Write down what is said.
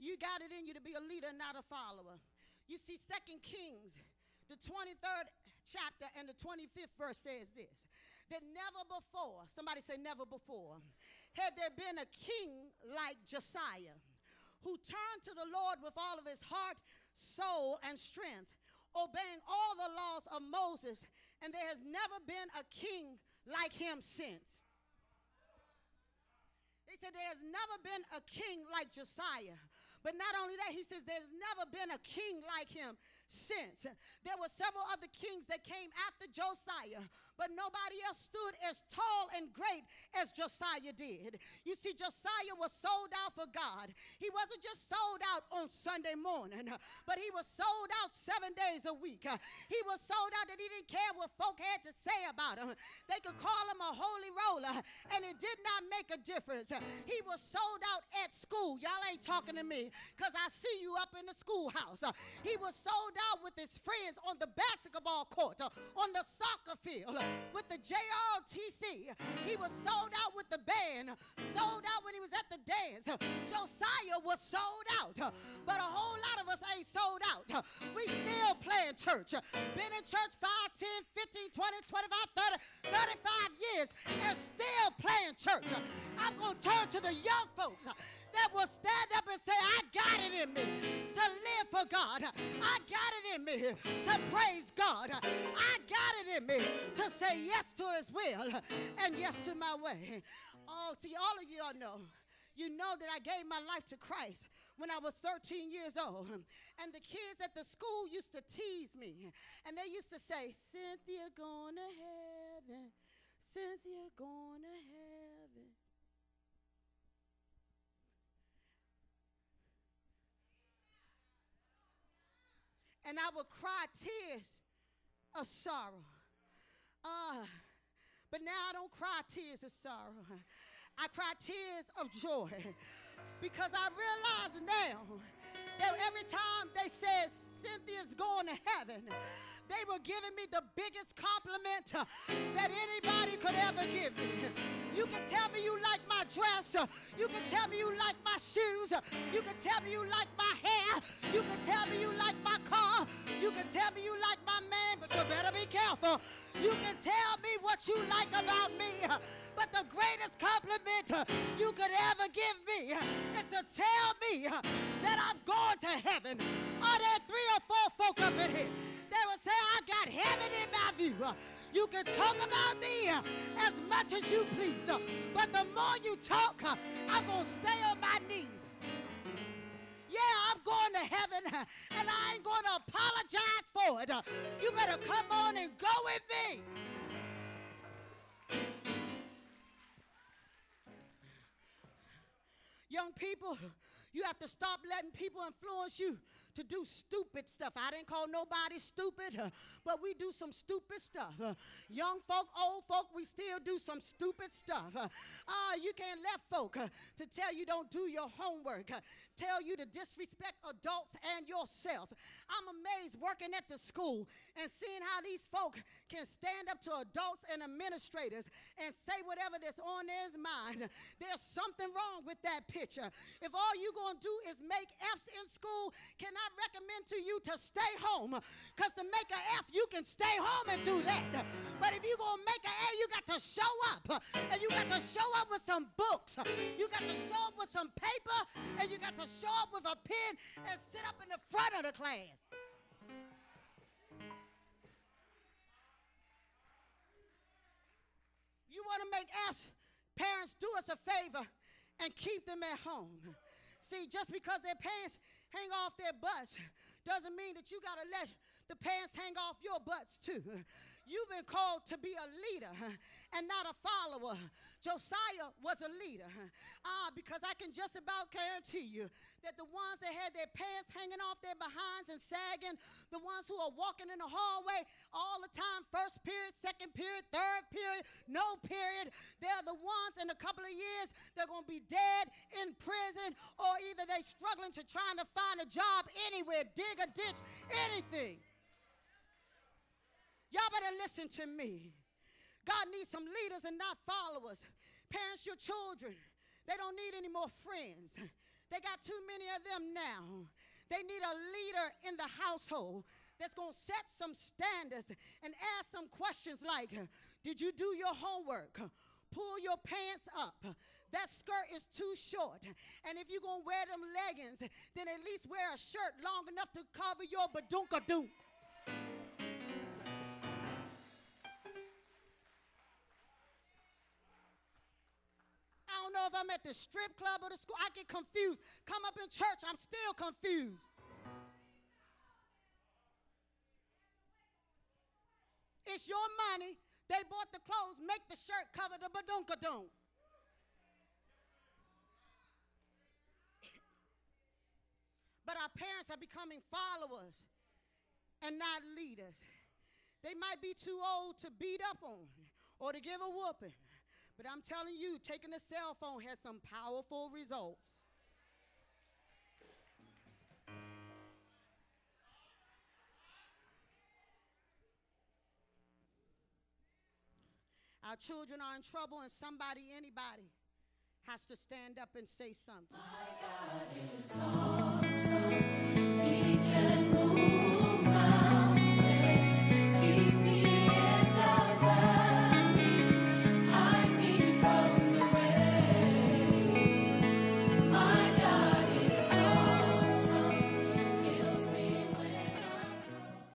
You got it in you to be a leader, not a follower. You see, 2 Kings, the 23rd chapter and the 25th verse says this, that never before, somebody say never before, had there been a king like Josiah, who turned to the Lord with all of his heart, soul, and strength, obeying all the laws of Moses, and there has never been a king like him since. He said there has never been a king like Josiah. But not only that, he says there's never been a king like him since. There were several other kings that came after Josiah, but nobody else stood as tall and great as Josiah did. You see, Josiah was sold out for God. He wasn't just sold out on Sunday morning, but he was sold out 7 days a week. He was sold out that he didn't care what folk had to say about him. They could call him a holy roller, and it did not make a difference. He was sold out at school. Y'all ain't talking to me because I see you up in the schoolhouse. He was sold out with his friends on the basketball court, on the soccer field, with the JROTC. He was sold out with the band, sold out when he was at the dance. Josiah was sold out, but a whole lot of us ain't sold out. We still playing church. Been in church 5, 10, 15, 20, 25, 30, 35 years and still playing church. I'm going to turn to the young folks that will stand up and say, I got it in me to live for God. I got it in me to praise God. I got it in me to say yes to his will and yes to my way. Oh, see, all of y'all know. You know that I gave my life to Christ when I was 13 years old. And the kids at the school used to tease me. And they used to say, Cynthia going to heaven. Cynthia going to heaven. And I would cry tears of sorrow. But now I don't cry tears of sorrow. I cry tears of joy. Because I realize now that every time they said Cynthia's going to heaven, they were giving me the biggest compliment that anybody could ever give me. You can tell me you like my dress. You can tell me you like my shoes. You can tell me you like my hair. You can tell me you like my car. You can tell me you like my man, but you better be careful. You can tell me what you like about me, but the greatest compliment you could ever give me is to tell me that I'm going to heaven. Are there 3 or 4 folk up in here? They will say, I got heaven in my view. You can talk about me as much as you please, but the more you talk, I'm going to stay on my knees. Yeah, I'm going to heaven, and I ain't going to apologize for it. You better come on and go with me. Young people, you have to stop letting people influence you to do stupid stuff. I didn't call nobody stupid, but we do some stupid stuff. Young folk, old folk, we still do some stupid stuff. You can't let folk to tell you don't do your homework, tell you to disrespect adults and yourself. I'm amazed working at the school and seeing how these folk can stand up to adults and administrators and say whatever that's on their mind. There's something wrong with that picture. If all you're going to do is make F's in school, can I recommend to you to stay home? Because to make an F, you can stay home and do that. But if you're going to make an A, you got to show up. And you got to show up with some books. You got to show up with some paper. And you got to show up with a pen and sit up in the front of the class. You want to make F's? Parents, do us a favor and keep them at home. See, just because their pants hang off their butts doesn't mean that you got to let the pants hang off your butts too. You've been called to be a leader and not a follower. Josiah was a leader because I can just about guarantee you that the ones that had their pants hanging off their behinds and sagging, the ones who are walking in the hallway all the time, first period, second period, third period, no period, they're the ones in a couple of years they're going to be dead in prison, or either they struggling to trying to find a job anywhere, dig a ditch, anything. Y'all better listen to me. God needs some leaders and not followers. Parents, your children, they don't need any more friends. They got too many of them now. They need a leader in the household that's going to set some standards and ask some questions like, did you do your homework? Pull your pants up. That skirt is too short. And if you're going to wear them leggings, then at least wear a shirt long enough to cover your badunk-a-dunk. I don't know if I'm at the strip club or the school. I get confused. Come up in church, I'm still confused. It's your money. They bought the clothes. Make the shirt cover the badunk-a-dunk. But our parents are becoming followers and not leaders. They might be too old to beat up on or to give a whooping. But I'm telling you, taking a cell phone has some powerful results. Our children are in trouble, and somebody, anybody, has to stand up and say something. My God is on.